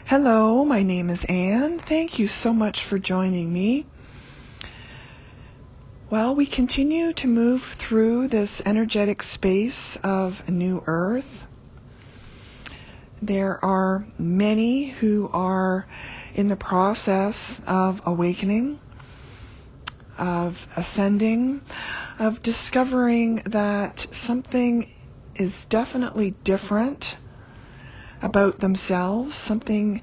Hello, my name is Anne. Thank you so much for joining me. Well, we continue to move through this energetic space of New Earth. There are many who are in the process of awakening, of ascending, of discovering that something is definitely different about themselves. Something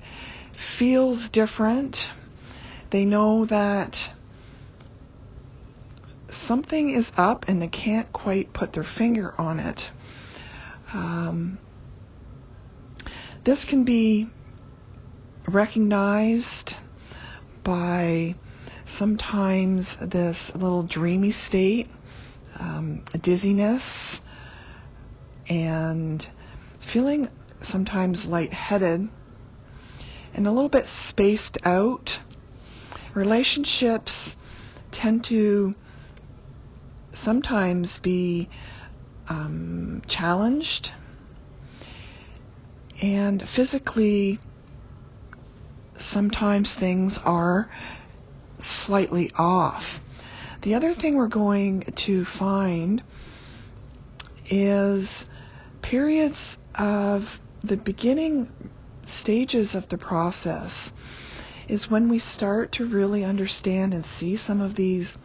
feels different. They know that something is up and they can't quite put their finger on it. This can be recognized by sometimes this little dreamy state, dizziness, and feeling sometimes lightheaded and a little bit spaced out. Relationships tend to sometimes be challenged, and physically sometimes things are slightly off. The other thing we're going to find is periods of the beginning stages of the process is when we start to really understand and see some of these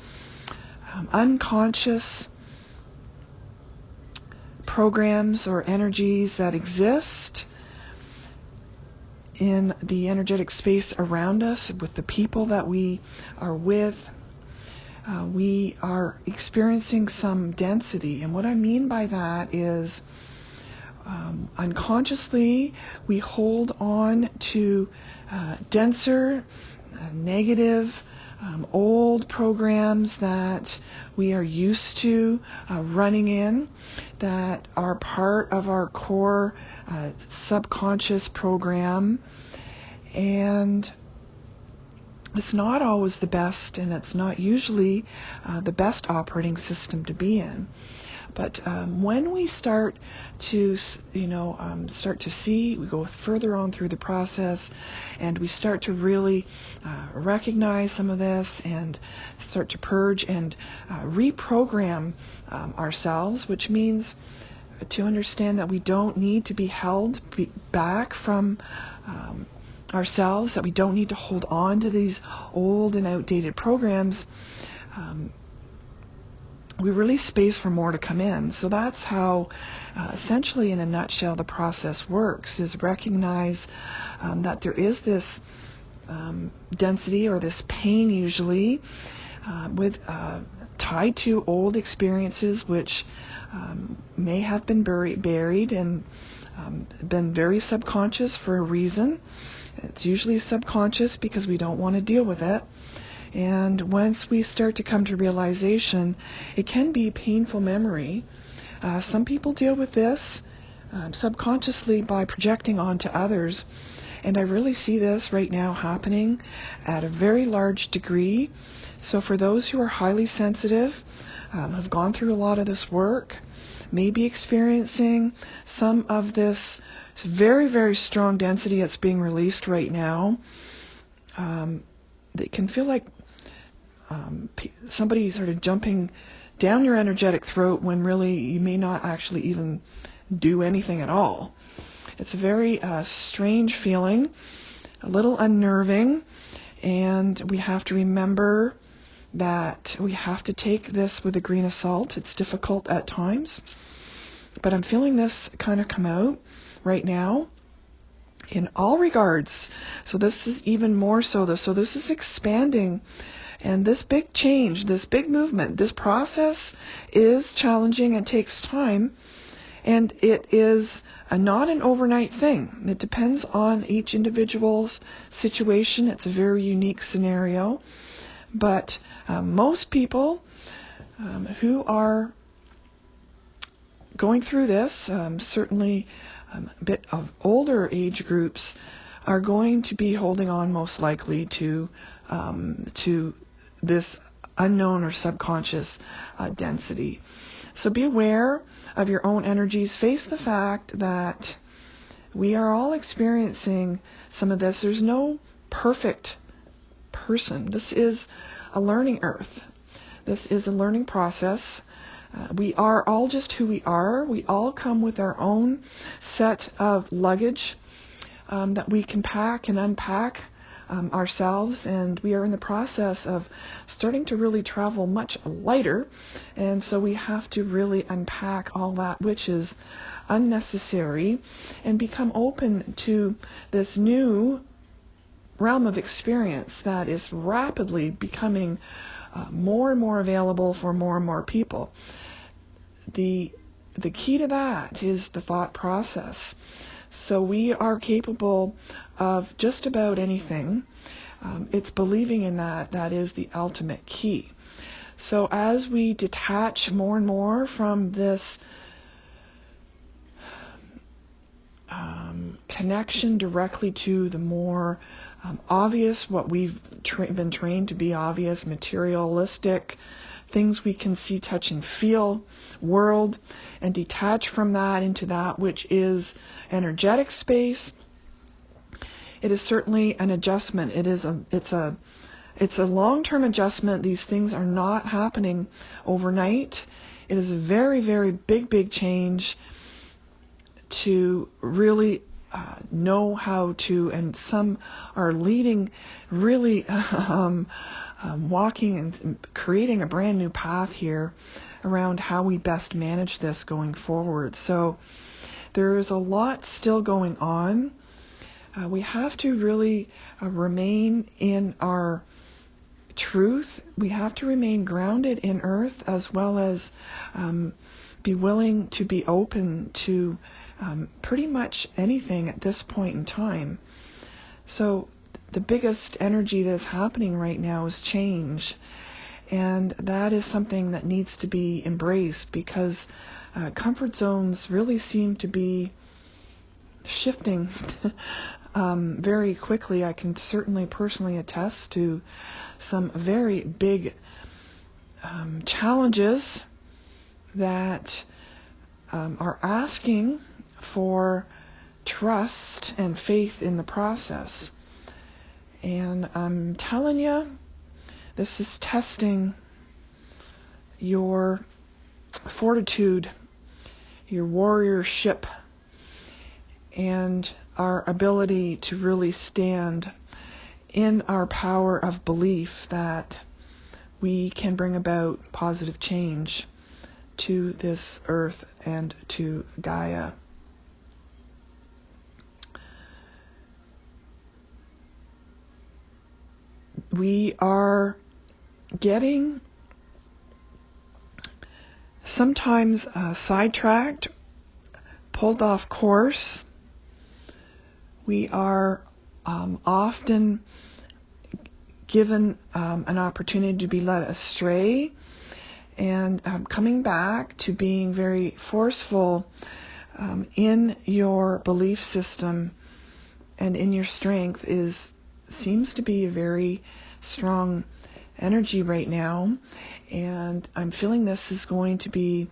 unconscious programs or energies that exist in the energetic space around us, with the people that we are with. We are experiencing some density, and what I mean by that is unconsciously we hold on to denser, negative, old programs that we are used to running in, that are part of our core subconscious program. And it's not always the best, and it's not usually the best operating system to be in. But when we start to, start to see, we go further on through the process, and we start to really recognize some of this and start to purge and reprogram ourselves, which means to understand that we don't need to be held back from ourselves, that we don't need to hold on to these old and outdated programs. We release space for more to come in. So that's how, essentially, in a nutshell, the process works, is recognize that there is this density or this pain usually with tied to old experiences which may have been buried and been very subconscious for a reason. It's usually subconscious because we don't want to deal with it. And once we start to come to realization, it can be painful memory. Some people deal with this subconsciously by projecting onto others. And I really see this right now happening at a very large degree. So for those who are highly sensitive, have gone through a lot of this work, may be experiencing some of this very, very strong density that's being released right now. It can feel like somebody sort of jumping down your energetic throat when really you may not actually even do anything at all. It's a very strange feeling, a little unnerving, and we have to remember that we have to take this with a grain of salt. It's difficult at times, but I'm feeling this kind of come out right now in all regards. So this is even more so. So this is expanding, and this big change, this big movement, this process is challenging and takes time, and it is not an overnight thing. It depends on each individual's situation. It's a very unique scenario, but most people who are going through this, certainly a bit of older age groups, are going to be holding on most likely to this unknown or subconscious density. So be aware of your own energies. Face the fact that We are all experiencing some of this. There's no perfect person. This is a learning earth. This is a learning process. We are all just who we are. We all come with our own set of luggage that we can pack and unpack ourselves, and we are in the process of starting to really travel much lighter, and so we have to really unpack all that which is unnecessary and become open to this new realm of experience that is rapidly becoming more and more available for more and more people. The key to that is the thought process. So we are capable of just about anything. It's believing in that is the ultimate key. So as we detach more and more from this connection directly to the more obvious, what we've been trained to be obvious, materialistic, things we can see, touch, and feel world, and detach from that into that which is energetic space, it is certainly an adjustment. It's a long-term adjustment. These things are not happening overnight. It is a very, very big change to really know how to, and some are leading really walking and creating a brand new path here around how we best manage this going forward. So there is a lot still going on. We have to really remain in our truth. We have to remain grounded in earth, as well as be willing to be open to pretty much anything at this point in time. So the biggest energy that's happening right now is change. And that is something that needs to be embraced, because comfort zones really seem to be shifting very quickly. I can certainly personally attest to some very big challenges that are asking for trust and faith in the process. And I'm telling you, this is testing your fortitude, your warriorship, and our ability to really stand in our power of belief that we can bring about positive change to this earth and to Gaia. We are getting sometimes sidetracked, pulled off course. We are often given an opportunity to be led astray, and coming back to being very forceful in your belief system and in your strength seems to be a very strong energy right now, and I'm feeling this is going to be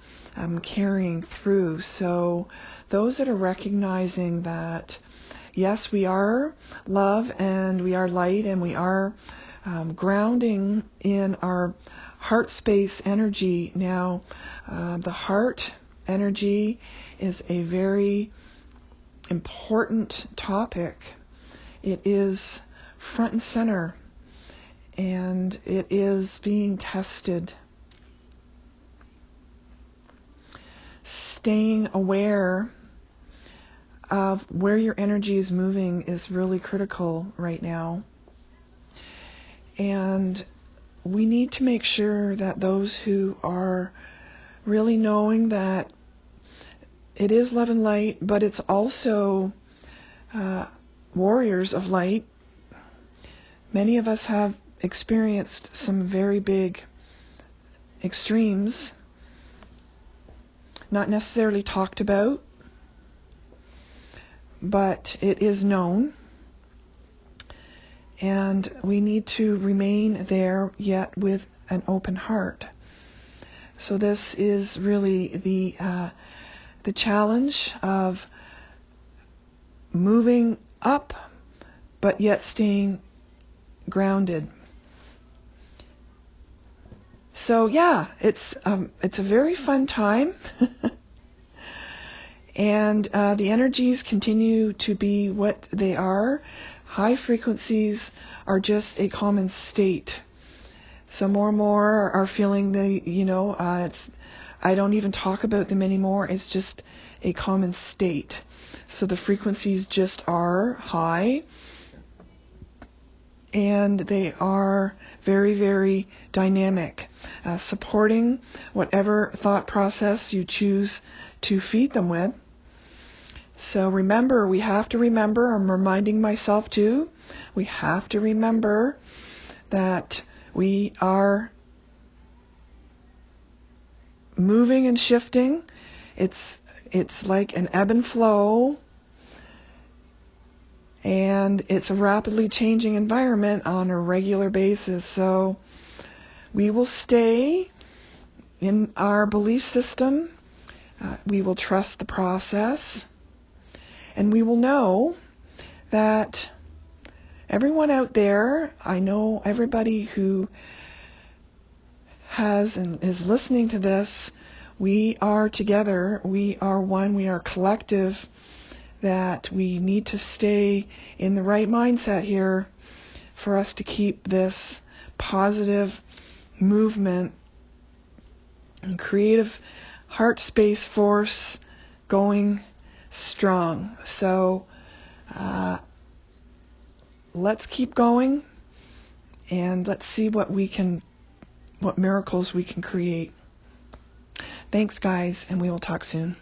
carrying through. So those that are recognizing that, yes, we are love and we are light and we are grounding in our heart space energy. Now, the heart energy is a very important topic. It is front and center, and it is being tested. Staying aware of where your energy is moving is really critical right now. And we need to make sure that those who are really knowing that it is love and light, but it's also warriors of light. Many of us have experienced some very big extremes, not necessarily talked about, but it is known. And we need to remain there, yet with an open heart. So this is really the challenge of moving up, but yet staying grounded. So yeah, it's a very fun time. And the energies continue to be what they are. High frequencies are just a common state. So more and more are feeling I don't even talk about them anymore. It's just a common state. So the frequencies just are high. And they are very, very dynamic, supporting whatever thought process you choose to feed them with. So remember, we have to remember, I'm reminding myself too, we have to remember that we are moving and shifting. It's like an ebb and flow. And it's a rapidly changing environment on a regular basis. So we will stay in our belief system. We will trust the process. And we will know that everyone out there, I know everybody who has and is listening to this, we are together. We are one. We are collective. That we need to stay in the right mindset here for us to keep this positive movement and creative heart space force going strong. So let's keep going and let's see what miracles we can create. Thanks, guys, and we will talk soon.